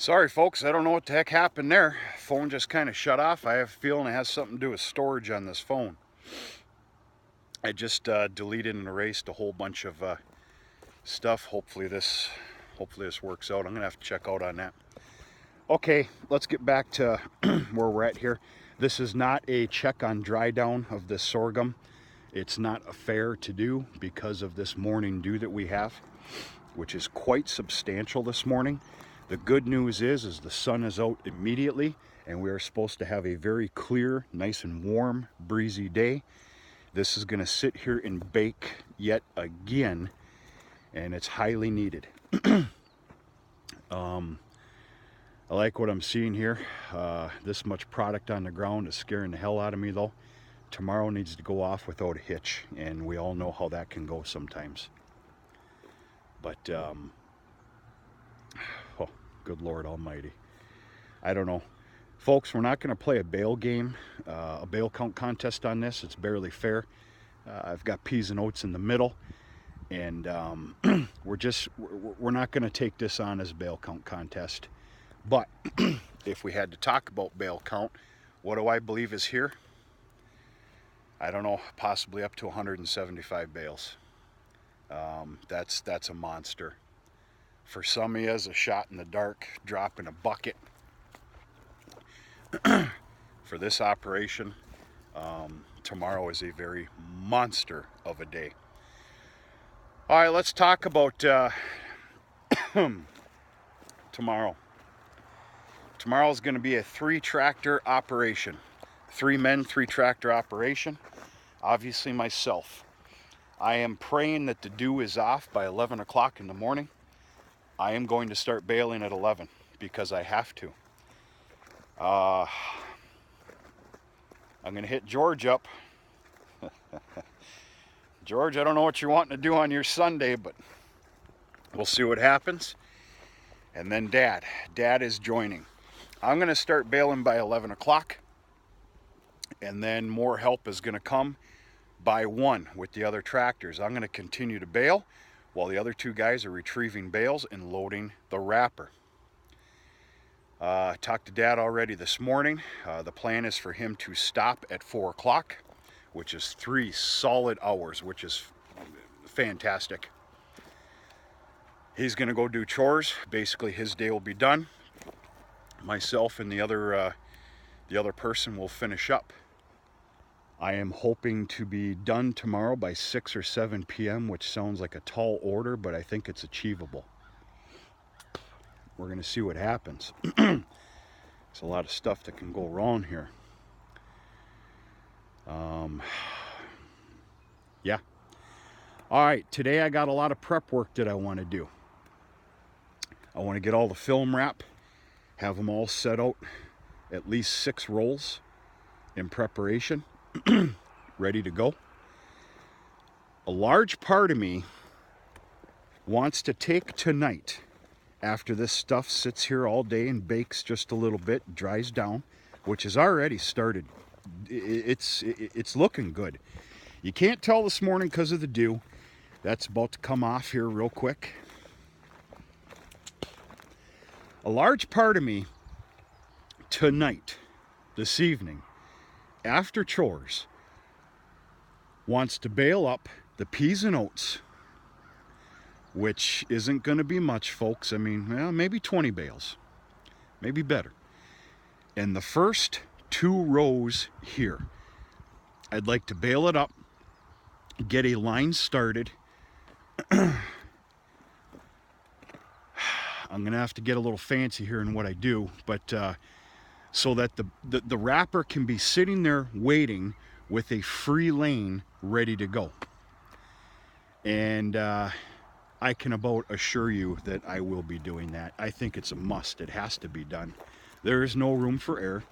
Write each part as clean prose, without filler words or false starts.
Sorry folks, I don't know what the heck happened there. Phone just kind of shut off. I have a feeling it has something to do with storage on this phone. I just deleted and erased a whole bunch of stuff. Hopefully this works out. I'm gonna have to check out on that. Okay, let's get back to where we're at here. This is not a check on dry down of this sorghum. It's not fair to do because of this morning dew that we have, which is quite substantial this morning. The good news is the sun is out immediately and we are supposed to have a very clear, nice and warm, breezy day. This is gonna sit here and bake yet again, and it's highly needed. I like what I'm seeing here. This much product on the ground is scaring the hell out of me though. Tomorrow needs to go off without a hitch, and we all know how that can go sometimes. But oh, good Lord Almighty. I don't know. Folks, we're not going to play a bale game, a bale count contest on this. It's barely fair. I've got peas and oats in the middle, and we're not going to take this on as a bale count contest. But if we had to talk about bale count, what do I believe is here? I don't know, possibly up to 175 bales. That's a monster. For some of you, a shot in the dark, drop in a bucket. For this operation, tomorrow is a very monster of a day. All right, let's talk about tomorrow. Tomorrow is going to be a 3-tractor operation. 3 men, 3-tractor operation. Obviously myself. I am praying that the dew is off by 11 o'clock in the morning. I am going to start baling at 11 because I have to. I'm going to hit George up. George, I don't know what you're wanting to do on your Sunday, but we'll see what happens. And then Dad. Dad is joining. I'm going to start baling by 11 o'clock. And then more help is going to come by 1 with the other tractors. I'm going to continue to bale while the other 2 guys are retrieving bales and loading the wrapper. I talked to Dad already this morning. The plan is for him to stop at 4 o'clock, which is 3 solid hours, which is fantastic. He's going to go do chores. Basically, his day will be done. Myself and the other person will finish up. I am hoping to be done tomorrow by 6 or 7 p.m., which sounds like a tall order, but I think it's achievable. We're going to see what happens. There's a lot of stuff that can go wrong here. Yeah. All right, today I got a lot of prep work that I want to do. I want to get all the film wrap, have them all set out, at least 6 rolls in preparation, ready to go. A large part of me wants to take tonight, after this stuff sits here all day and bakes just a little bit, dries down, which has already started. It's looking good. You can't tell this morning because of the dew. That's about to come off here real quick. A large part of me tonight, this evening, after chores, wants to bale up the peas and oats, which isn't going to be much, folks. I mean, well, maybe 20 bales, maybe better. And the first 2 rows here, I'd like to bale it up, get a line started. I'm going to have to get a little fancy here in what I do, but so that the wrapper can be sitting there waiting with a free lane ready to go. And I can about assure you that I will be doing that. I think it's a must. It has to be done. There is no room for error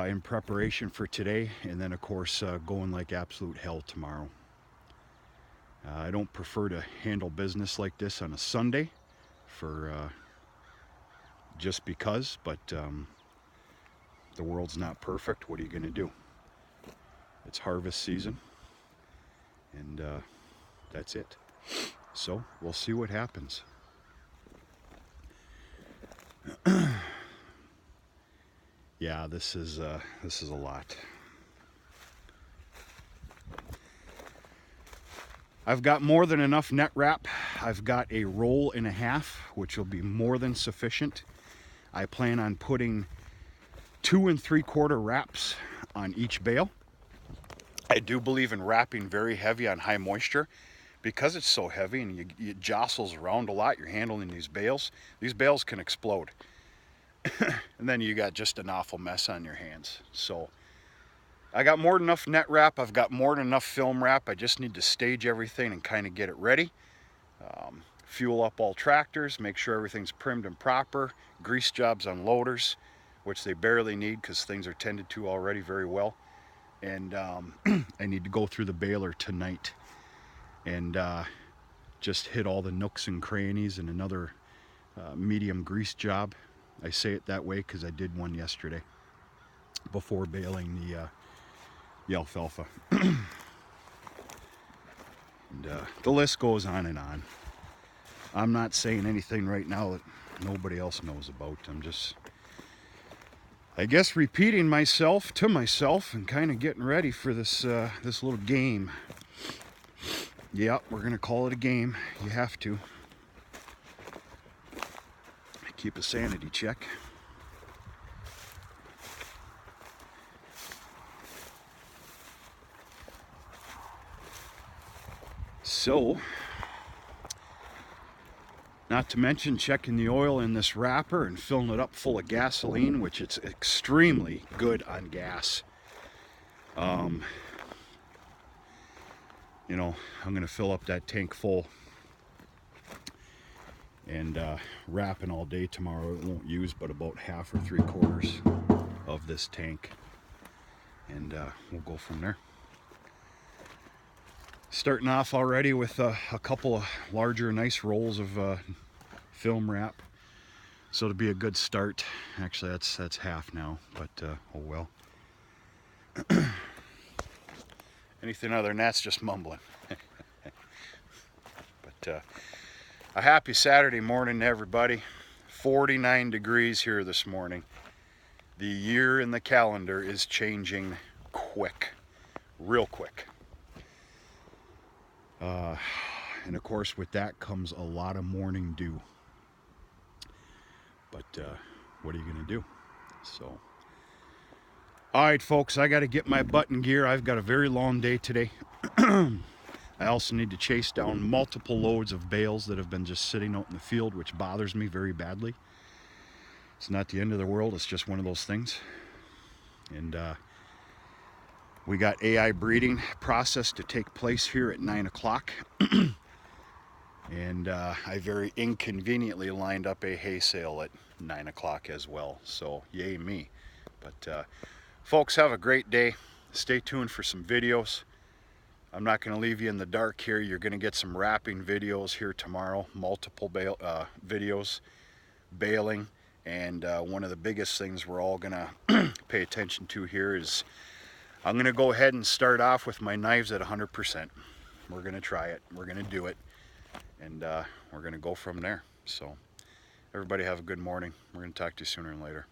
in preparation for today, and then of course going like absolute hell tomorrow. I don't prefer to handle business like this on a Sunday for just because, but the world's not perfect. What are you going to do? It's harvest season, and that's it. So we'll see what happens. Yeah, this is a lot. I've got more than enough net wrap. I've got a roll and a half, which will be more than sufficient. I plan on putting 2 3/4 wraps on each bale. I do believe in wrapping very heavy on high moisture because it's so heavy and it jostles around a lot. You're handling these bales. These bales can explode. And then you got just an awful mess on your hands. So I got more than enough net wrap. I've got more than enough film wrap. I just need to stage everything and kind of get it ready. Fuel up all tractors, make sure everything's primed and proper. Grease jobs on loaders, which they barely need because things are tended to already very well. And I need to go through the baler tonight and just hit all the nooks and crannies and another medium grease job. I say it that way because I did one yesterday before baling the alfalfa. And the list goes on and on. I'm not saying anything right now that nobody else knows about. I'm just, I guess, repeating myself to myself and kind of getting ready for this this little game. Yep, we're gonna call it a game. You have to keep a sanity check. So, not to mention checking the oil in this wrapper and filling it up full of gasoline, which it's extremely good on gas. You know, I'm gonna fill up that tank full and wrapping all day tomorrow. It won't use but about 1/2 or 3/4 of this tank, and we'll go from there. Starting off already with a couple of larger nice rolls of film wrap, so it'll be a good start. Actually that's half now, but oh well. Anything other than that's just mumbling. But a happy Saturday morning to everybody. 49 degrees here this morning. The year in the calendar is changing quick, real quick. And of course with that comes a lot of morning dew. But what are you gonna do? So, all right folks, I got to get my butt in gear. I've got a very long day today. I also need to chase down multiple loads of bales that have been just sitting out in the field, which bothers me very badly. It's not the end of the world, it's just one of those things. And we got AI breeding process to take place here at 9 o'clock. And I very inconveniently lined up a hay sale at 9 o'clock as well. So yay me. But folks, have a great day. Stay tuned for some videos. I'm not going to leave you in the dark here. You're going to get some wrapping videos here tomorrow. Multiple videos, baling. And one of the biggest things we're all going to pay attention to here is I'm going to go ahead and start off with my knives at 100%. We're going to try it. We're going to do it. And we're going to go from there. So everybody have a good morning. We're going to talk to you sooner and later.